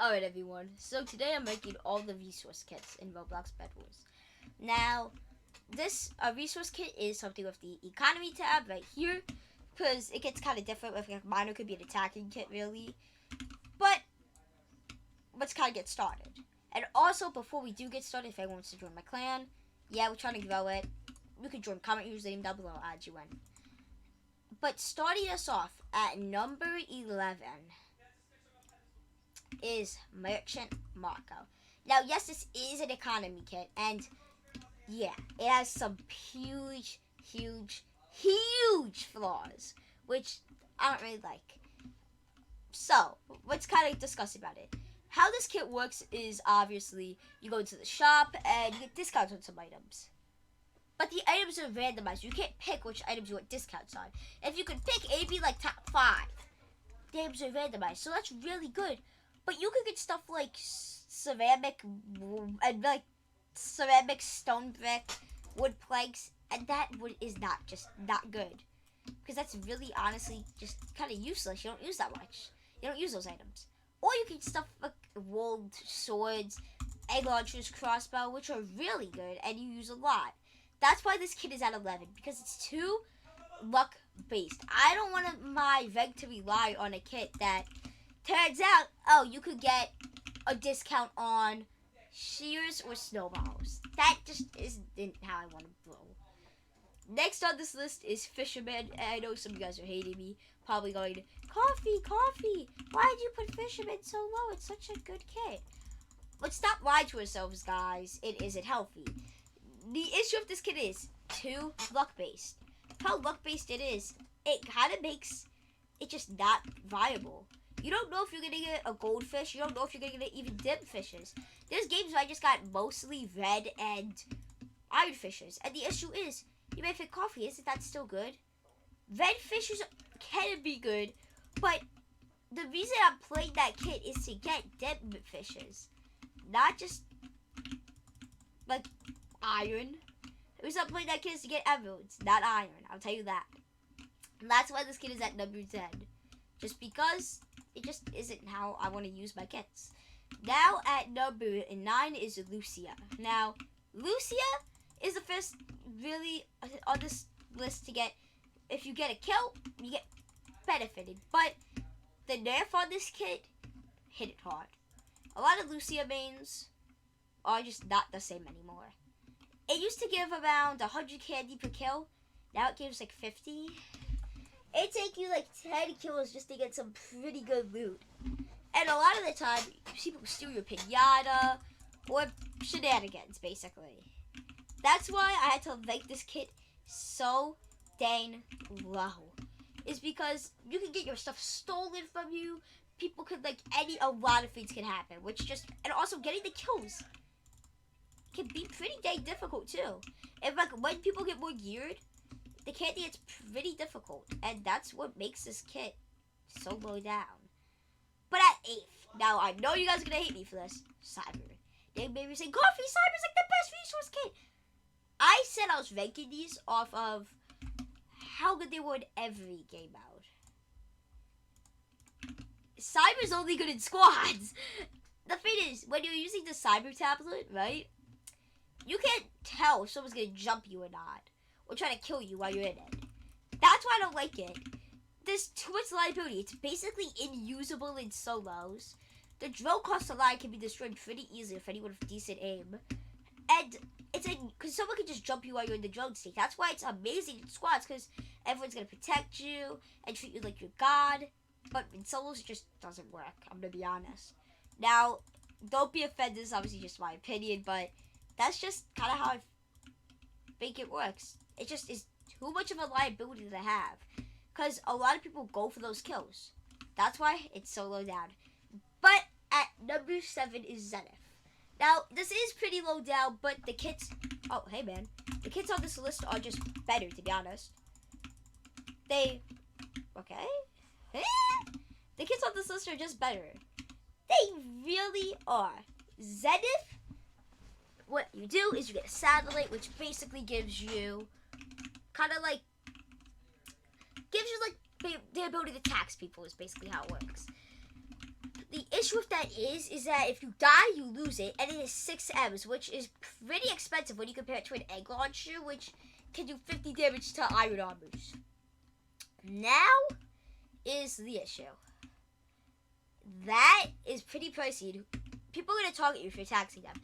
Alright everyone, so today I'm making all the resource kits in Roblox bedwars. Now, this resource kit is something with the economy tab right here, because it gets kind of different. Like mine could be an attacking kit really, but let's kind of get started. And also, before we do get started, if anyone wants to join my clan, yeah, we're trying to grow it. You can join, comment username down below, I'll add you in. But starting us off at number 11 is Merchant Marco. Now, yes, this is an economy kit, and yeah, it has some huge flaws, which I don't really like. So, let's kind of discuss about it. How this kit works is obviously you go into the shop and you get discounts on some items. But the items are randomized. You can't pick which items you want discounts on. If you could pick, it'd be like top 5. The items are randomized, so that's really good. But you could get stuff like ceramic and like ceramic stone brick, wood planks, and that wood is not good. Because that's really honestly just kind of useless. You don't use that much. You don't use those items. Or you can get stuff like wool swords, egg launchers, crossbow, which are really good and you use a lot. That's why this kit is at 11, because it's too luck based. I don't want my reg to rely on a kit that turns out, oh, you could get a discount on shears or snowballs. That just isn't how I want to roll. Next on this list is Fisherman. I know some of you guys are hating me, probably going, Coffee, why did you put Fisherman so low? It's such a good kit. Let's stop lying to ourselves, guys. It isn't healthy. The issue of this kit is too luck-based. How luck-based it is, it kind of makes it just not viable. You don't know if you're going to get a goldfish. You don't know if you're going to get even dip fishes. There's games where I just got mostly red and iron fishes. And the issue is, you may think coffee, isn't that still good? Red fishes can be good, but the reason I'm playing that kit is to get dip fishes. Not just, like, iron. The reason I'm playing that kit is to get emeralds, not iron. I'll tell you that. And that's why this kit is at number 10. Just because it just isn't how I want to use my kits. Now at number 9 is Lucia. Now, Lucia is the first really on this list to get. If you get a kill, you get benefited. But the nerf on this kit hit it hard. A lot of Lucia mains are just not the same anymore. It used to give around 100 candy per kill. Now it gives like 50. It take you like 10 kills just to get some pretty good loot. And a lot of the time, people steal your pinata or shenanigans, basically. That's why I had to make this kit so dang low. Is because you can get your stuff stolen from you. People could a lot of things can happen. And also getting the kills can be pretty dang difficult too. And when people get more geared, the candy is pretty difficult, and that's what makes this kit so low down. But at 8th, now I know you guys are gonna hate me for this. Cyber. They made me say, Coffee, Cyber's like the best resource kit. I said I was ranking these off of how good they were in every game mode. Cyber's only good in squads. The thing is, when you're using the Cyber tablet, right, you can't tell if someone's gonna jump you or not, or try to kill you while you're in it. That's why I don't like it. There's too much liability. It's basically inusable in solos. The drone cost a lot, can be destroyed pretty easily if anyone with decent aim. And it's because someone can just jump you while you're in the drone state. That's why it's amazing in squads, because everyone's going to protect you and treat you like you're God. But in solos, it just doesn't work. I'm going to be honest. Now, don't be offended. This is obviously just my opinion, but that's just kind of how I think it works. It just is too much of a liability to have. Because a lot of people go for those kills. That's why it's so low down. But at number 7 is Zenith. Now, this is pretty low down, but the kits... Oh, hey, man. The kits on this list are just better, to be honest. Okay? The kits on this list are just better. They really are. Zenith, what you do is you get a satellite, which basically gives you the ability to tax people is basically how it works. The issue with that is that if you die, you lose it, and it is 6 M's, which is pretty expensive when you compare it to an egg launcher, which can do 50 damage to iron armors. Now is the issue. That is pretty pricey. People are going to target you if you're taxing them.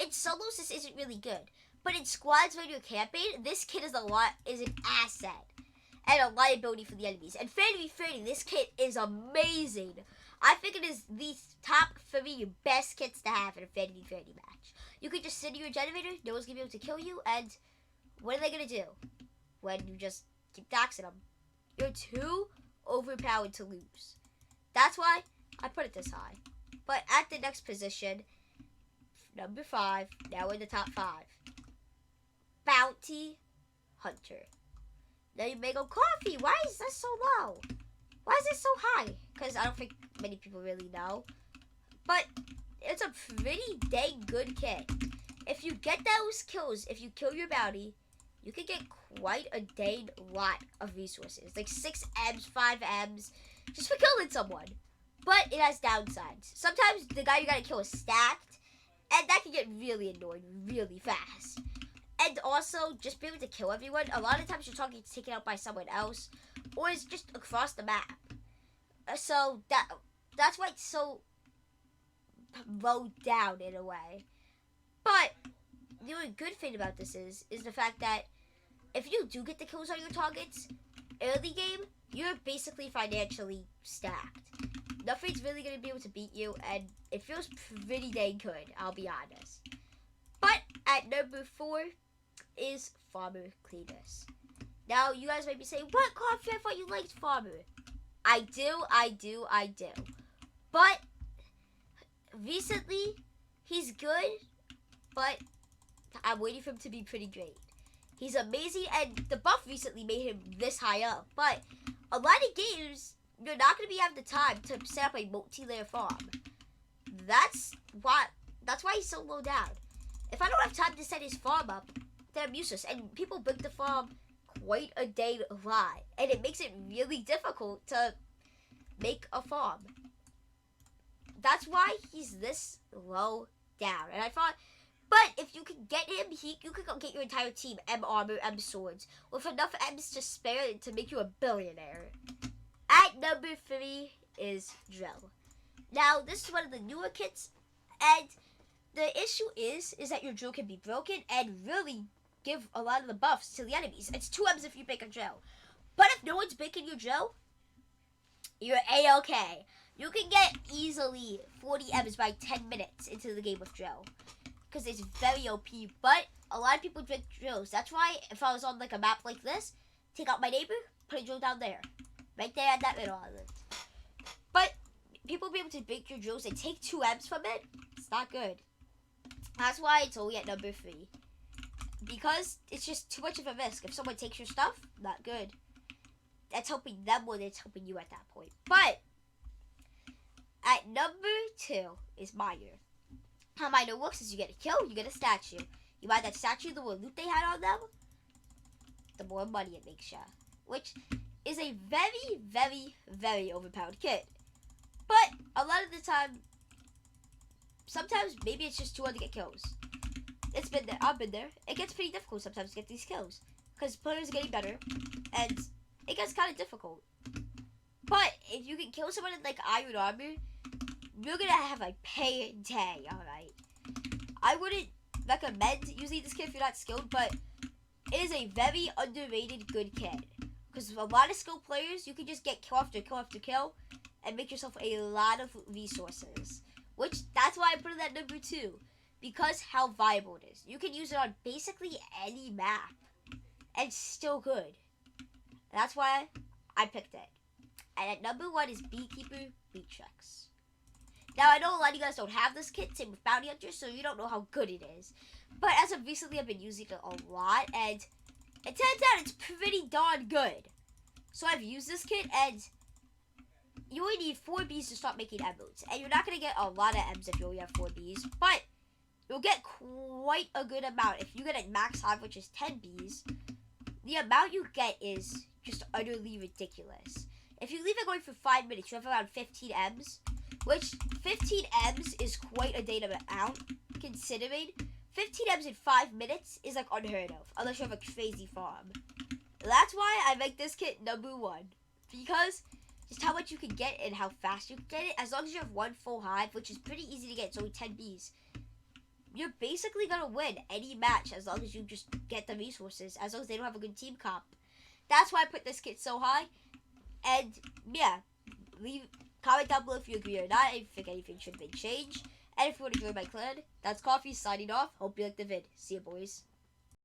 In solos, this isn't really good. But in squads when you're camping, this kit is an asset. And a liability for the enemies. And Fanny Fanny, this kit is amazing. I think it is the top 3 best kits to have in a Fanny Fanny match. You can just sit in your generator, no one's going to be able to kill you, and what are they going to do when you just keep taxing them? You're too overpowered to lose. That's why I put it this high. But at the next position, number 5, now we're in the top 5. Bounty Hunter. Now you may go, Coffee, why is this so low? Why is it so high? Because I don't think many people really know. But it's a pretty dang good kit. If you get those kills, if you kill your bounty, you can get quite a dang lot of resources. Like 6 M's, 5 M's, just for killing someone. But it has downsides. Sometimes the guy you gotta kill is stacked, and that can get really annoying really fast. And also, just being able to kill everyone, a lot of times you're talking taken out by someone else, or it's just across the map. So that's why it's so low down in a way. But the only good thing about this is the fact that if you do get the kills on your targets, early game, you're basically financially stacked. Nothing's really going to be able to beat you, and it feels pretty dang good, I'll be honest. But at number 4 is Farmer Cletus. Now, you guys might be saying, what, Coffee? I thought you liked Farmer. I do. But recently, he's good, but I'm waiting for him to be pretty great. He's amazing, and the buff recently made him this high up. But a lot of games, you're not going to have the time to set up a multi-layer farm. That's why he's so low down. If I don't have time to set his farm up, then I'm useless. And people build the farm quite a dang lot. And it makes it really difficult to make a farm. That's why he's this low down. And I thought, but if you can get him, you can go get your entire team M armor, M swords, with enough M's to spare to make you a billionaire. At number 3 is Drill. Now, this is one of the newer kits, and the issue is that your drill can be broken and really give a lot of the buffs to the enemies. It's 2 M's if you make a drill. But if no one's making your drill, you're A-okay. You can get easily 40 M's by 10 minutes into the game of drill, because it's very OP, but a lot of people drink drills. That's why if I was on like a map like this, take out my neighbor, put a drill down there. Right there at that middle island. But people be able to break your drills and take 2 M's from it. It's not good. That's why it's only at number 3. Because it's just too much of a risk. If someone takes your stuff, not good. That's helping them more than it's helping you at that point. But at number 2 is Miner. How Miner works is you get a kill, you get a statue. You buy that statue, the more loot they had on them, the more money it makes you. Which is a very overpowered kit. But a lot of the time, sometimes maybe it's just too hard to get kills. It's been there. I've been there. It gets pretty difficult sometimes to get these kills, because players are getting better, and it gets kind of difficult. But if you can kill someone in like iron armor, you're gonna have a payday, alright? I wouldn't recommend using this kit if you're not skilled, but it is a very underrated good kit. Because a lot of skilled players, you can just get kill after kill after kill and make yourself a lot of resources. Which, that's why I put it at number 2. Because how viable it is. You can use it on basically any map. And it's still good. That's why I picked it. And at number 1 is Beekeeper Beatrix. Now, I know a lot of you guys don't have this kit, same with Bounty Hunter, so you don't know how good it is. But as of recently, I've been using it a lot, and it turns out it's pretty darn good. So I've used this kit, and you only need 4 Bs to start making emeralds. And you're not going to get a lot of M's if you only have 4 Bs, but you'll get quite a good amount. If you get a max 5, which is 10 Bs, the amount you get is just utterly ridiculous. If you leave it going for 5 minutes, you have around 15 M's. which 15 M's is quite a data amount, considering 15 M's in 5 minutes is like unheard of, unless you have a crazy farm. That's why I make this kit number 1, because just how much you can get and how fast you can get it. As long as you have 1 full hive, which is pretty easy to get, it's only 10 bees, you're basically gonna win any match as long as you just get the resources, as long as they don't have a good team comp. That's why I put this kit so high. And yeah, comment down below if you agree or not, if you think anything should be changed. And if you want to join my clan, that's Coffee signing off. Hope you liked the vid. See you, boys.